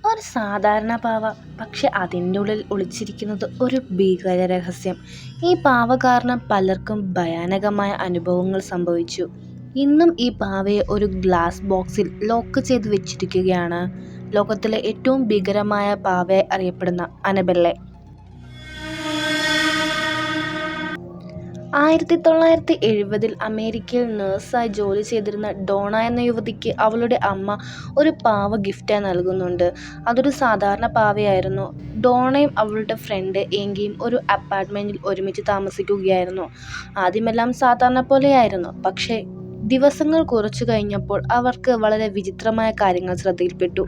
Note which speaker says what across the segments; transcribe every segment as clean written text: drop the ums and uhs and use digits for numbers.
Speaker 1: ഒരു സാധാരണ പാവ, പക്ഷെ അതിൻ്റെ ഉള്ളിൽ ഒളിച്ചിരിക്കുന്നത് ഒരു ഭീകര രഹസ്യം. ഈ പാവ കാരണം പലർക്കും ഭയാനകമായ അനുഭവങ്ങൾ സംഭവിച്ചു. ഇന്നും ഈ പാവയെ ഒരു ഗ്ലാസ് ബോക്സിൽ ലോക്ക് ചെയ്ത് വെച്ചിരിക്കുകയാണ് ലോകത്തിലെ ഏറ്റവും ഭീകരമായ പാവയായി അറിയപ്പെടുന്ന അനബെല്ലെ. 1970 അമേരിക്കയിൽ നഴ്സായി ജോലി ചെയ്തിരുന്ന ഡോണ എന്ന യുവതിക്ക് അവളുടെ അമ്മ ഒരു പാവ ഗിഫ്റ്റായി നൽകുന്നുണ്ട്. അതൊരു സാധാരണ പാവയായിരുന്നു. ഡോണയും അവളുടെ ഫ്രണ്ട് ഏങ്കിയും ഒരു അപ്പാർട്ട്മെന്റിൽ ഒരുമിച്ച് താമസിക്കുകയായിരുന്നു. ആദ്യമെല്ലാം സാധാരണ പോലെയായിരുന്നു. പക്ഷേ ദിവസങ്ങൾ കുറച്ചു കഴിഞ്ഞപ്പോൾ അവർക്ക് വളരെ വിചിത്രമായ കാര്യങ്ങൾ ശ്രദ്ധയിൽപ്പെട്ടു.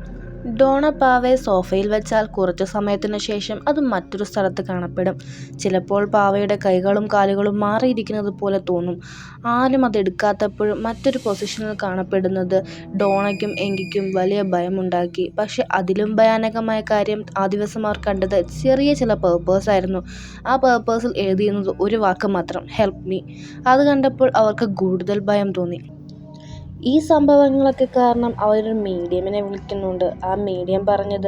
Speaker 1: ഡോണ പാവയെ സോഫയിൽ വെച്ചാൽ കുറച്ചു സമയത്തിനു ശേഷം അത് മറ്റൊരു സ്ഥലത്ത് കാണപ്പെടും. ചിലപ്പോൾ പാവയുടെ കൈകളും കാലുകളും മാറിയിരിക്കുന്നത് പോലെ തോന്നും. ആരും അതെടുക്കാത്തപ്പോഴും മറ്റൊരു പൊസിഷനിൽ കാണപ്പെടുന്നത് ഡോണയ്ക്കും എങ്കിക്കും വലിയ ഭയമുണ്ടാക്കി. പക്ഷെ അതിലും ഭയാനകമായ കാര്യം, ആ ദിവസം അവർ കണ്ടത് ചെറിയ ചില പേപ്പേഴ്സ് ആയിരുന്നു. ആ പേപ്പേഴ്സിൽ എഴുതിയിരുന്നത് ഒരു വാക്ക് മാത്രം: ഹെൽപ്പ് മീ. അത് കണ്ടപ്പോൾ അവർക്ക് കൂടുതൽ ഭയം തോന്നി. ഈ സംഭവങ്ങളൊക്കെ കാരണം അവരൊരു മീഡിയമിനെ വിളിക്കുന്നുണ്ട്. ആ മീഡിയം പറഞ്ഞത്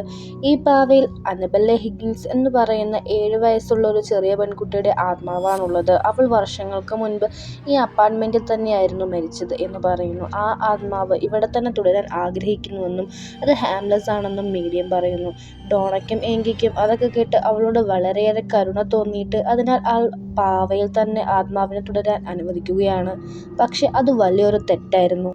Speaker 1: ഈ പാവയിൽ അനബെല്ലെ ഹിഗിൻസ് എന്ന് പറയുന്ന 7 വയസ്സുള്ള ഒരു ചെറിയ പെൺകുട്ടിയുടെ ആത്മാവാണുള്ളത്. അവൾ വർഷങ്ങൾക്ക് മുൻപ് ഈ അപ്പാർട്ട്മെന്റിൽ തന്നെയായിരുന്നു മരിച്ചത് എന്ന് പറയുന്നു. ആ ആത്മാവ് ഇവിടെ തന്നെ തുടരാൻ ആഗ്രഹിക്കുന്നുവെന്നും അത് ഹാംലെസ് ആണെന്നും മീഡിയം പറയുന്നു. ഡോണയ്ക്കും ഏങ്കിക്കും അതൊക്കെ കേട്ട് അവളോട് വളരെയേറെ കരുണ തോന്നിയിട്ട് അതിനാൽ ആ പാവയിൽ തന്നെ ആത്മാവിനെ തുടരാൻ അനുവദിക്കുകയാണ്. പക്ഷെ അത് വലിയൊരു തെറ്റായിരുന്നു.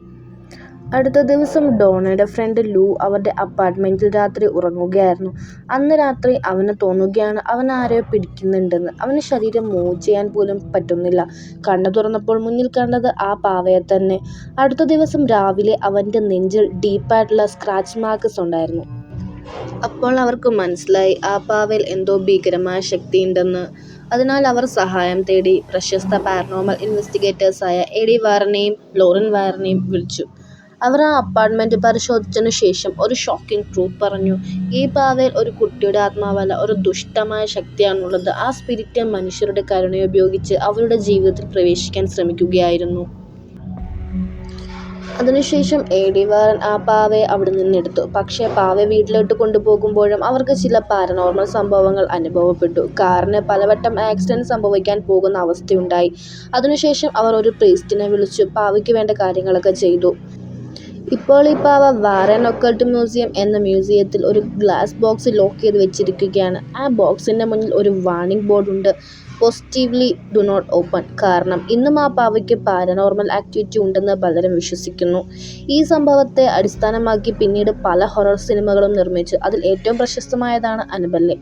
Speaker 1: അടുത്ത ദിവസം ഡോണയുടെ ഫ്രണ്ട് ലൂ അവരുടെ അപ്പാർട്ട്മെന്റിൽ രാത്രി ഉറങ്ങുകയായിരുന്നു. അന്ന് രാത്രി അവന് തോന്നുകയാണ് അവൻ ആരെയോ പിടിക്കുന്നുണ്ടെന്ന്. അവന് ശരീരം മൂവ് ചെയ്യാൻ പോലും പറ്റുന്നില്ല. കണ്ണു തുറന്നപ്പോൾ മുന്നിൽ കണ്ടത് ആ പാവയെ തന്നെ. അടുത്ത ദിവസം രാവിലെ അവൻ്റെ നെഞ്ചിൽ ഡീപ്പായിട്ടുള്ള സ്ക്രാച്ച് മാർക്സ് ഉണ്ടായിരുന്നു. അപ്പോൾ അവർക്ക് മനസ്സിലായി ആ പാവയിൽ എന്തോ ഭീകരമായ ശക്തിയുണ്ടെന്ന്. അതിനാൽ അവർ സഹായം തേടി പ്രശസ്ത പാരനോർമൽ ഇൻവെസ്റ്റിഗേറ്റേഴ്സായ എഡി വാറനെയും ലോറൻ വാറനെയും വിളിച്ചു. അവർ ആ അപ്പാർട്ട്മെന്റ് പരിശോധിച്ചതിനു ശേഷം ഒരു ഷോക്കിംഗ് ട്രൂത്ത് പറഞ്ഞു: ഈ പാവയിൽ ഒരു കുട്ടിയുടെ ആത്മാവല്ല, ഒരു ദുഷ്ടമായ ശക്തിയാണുള്ളത്. ആ സ്പിരിറ്റ് മനുഷ്യരുടെ കരുണയുപയോഗിച്ച് അവരുടെ ജീവിതത്തിൽ പ്രവേശിക്കാൻ ശ്രമിക്കുകയായിരുന്നു. അതിനുശേഷം എഡി വാറൻ ആ പാവയെ അവിടെ നിന്നെടുത്തു. പക്ഷേ പാവയെ വീട്ടിലോട്ട് കൊണ്ടുപോകുമ്പോഴും അവർക്ക് ചില പാരനോർമൽ സംഭവങ്ങൾ അനുഭവപ്പെട്ടു. കാറിന് പലവട്ടം ആക്സിഡന്റ് സംഭവിക്കാൻ പോകുന്ന അവസ്ഥയുണ്ടായി. അതിനുശേഷം അവർ ഒരു പ്രീസ്റ്റിനെ വിളിച്ചു പാവയ്ക്ക് വേണ്ട കാര്യങ്ങളൊക്കെ ചെയ്തു. ഇപ്പോൾ ഈ പാവ വാറൻ ഒക്കൾട്ട് മ്യൂസിയം എന്ന മ്യൂസിയത്തിൽ ഒരു ഗ്ലാസ് ബോക്സിൽ ലോക്ക് ചെയ്ത് വെച്ചിരിക്കുകയാണ്. ആ ബോക്സിന്റെ മുന്നിൽ ഒരു വാർണിംഗ് ബോർഡ് ഉണ്ട്: പോസിറ്റീവ്ലി ഡു നോട്ട് ഓപ്പൺ. കാരണം ഇന്നും ആ പാവയ്ക്ക് പാരനോർമൽ ആക്ടിവിറ്റി ഉണ്ടെന്ന് പലരും വിശ്വസിക്കുന്നു. ഈ സംഭവത്തെ അടിസ്ഥാനമാക്കി പിന്നീട് പല ഹൊറർ സിനിമകളും നിർമ്മിച്ചു. അതിൽ ഏറ്റവും പ്രശസ്തമായതാണ് അനബെല്ലെ.